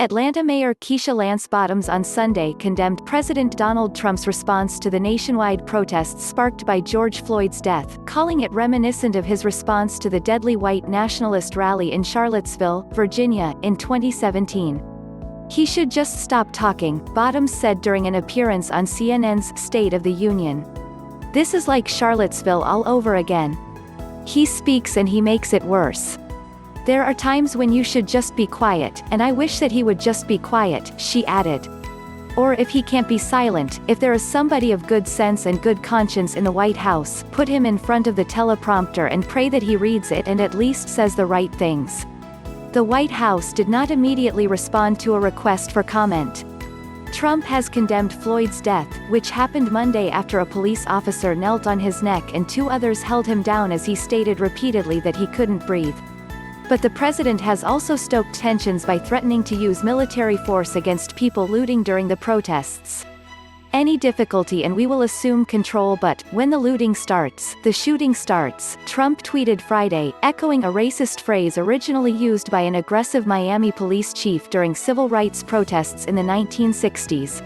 Atlanta Mayor Keisha Lance Bottoms on Sunday condemned President Donald Trump's response to the nationwide protests sparked by George Floyd's death, calling it reminiscent of his response to the deadly white nationalist rally in Charlottesville, Virginia, in 2017. "He should just stop talking," Bottoms said during an appearance on CNN's State of the Union. "This is like Charlottesville all over again. He speaks and he makes it worse. There are times when you should just be quiet, and I wish that he would just be quiet," she added. "Or if he can't be silent, if there is somebody of good sense and good conscience in the White House, put him in front of the teleprompter and pray that he reads it and at least says the right things." The White House did not immediately respond to a request for comment. Trump has condemned Floyd's death, which happened Monday after a police officer knelt on his neck and two others held him down as he stated repeatedly that he couldn't breathe. But the president has also stoked tensions by threatening to use military force against people looting during the protests. "Any difficulty and we will assume control, but when the looting starts, the shooting starts," Trump tweeted Friday, echoing a racist phrase originally used by an aggressive Miami police chief during civil rights protests in the 1960s.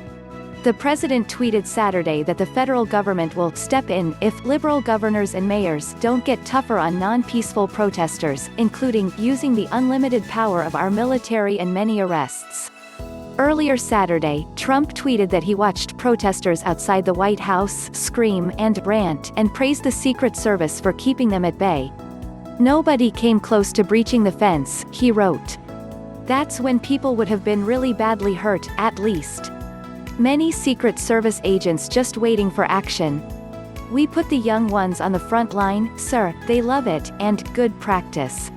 The president tweeted Saturday that the federal government will step in if liberal governors and mayors don't get tougher on non-peaceful protesters, including using the unlimited power of our military and many arrests. Earlier Saturday, Trump tweeted that he watched protesters outside the White House scream and rant and praised the Secret Service for keeping them at bay. "Nobody came close to breaching the fence," he wrote. "That's when people would have been really badly hurt, at least. Many Secret Service agents just waiting for action. We put the young ones on the front line, sir, they love it, and good practice."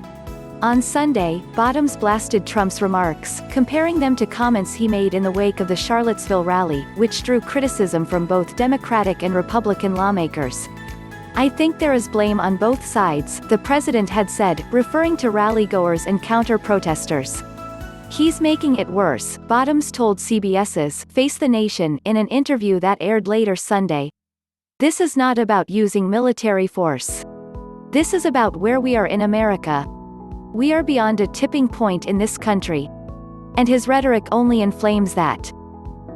On Sunday, Bottoms blasted Trump's remarks, comparing them to comments he made in the wake of the Charlottesville rally, which drew criticism from both Democratic and Republican lawmakers. "I think there is blame on both sides," the president had said, referring to rally-goers and counter-protesters. "He's making it worse," Bottoms told CBS's Face the Nation in an interview that aired later Sunday. "This is not about using military force. This is about where we are in America. We are beyond a tipping point in this country." And his rhetoric only inflames that.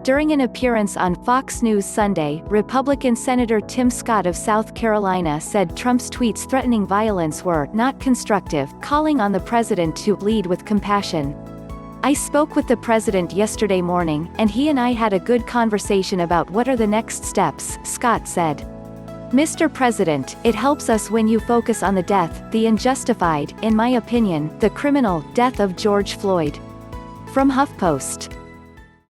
During an appearance on Fox News Sunday, Republican Senator Tim Scott of South Carolina said Trump's tweets threatening violence were not constructive, calling on the president to lead with compassion. "I spoke with the president yesterday morning, and he and I had a good conversation about what are the next steps," Scott said. "Mr. President, it helps us when you focus on the death, the unjustified, in my opinion, the criminal, death of George Floyd." From HuffPost.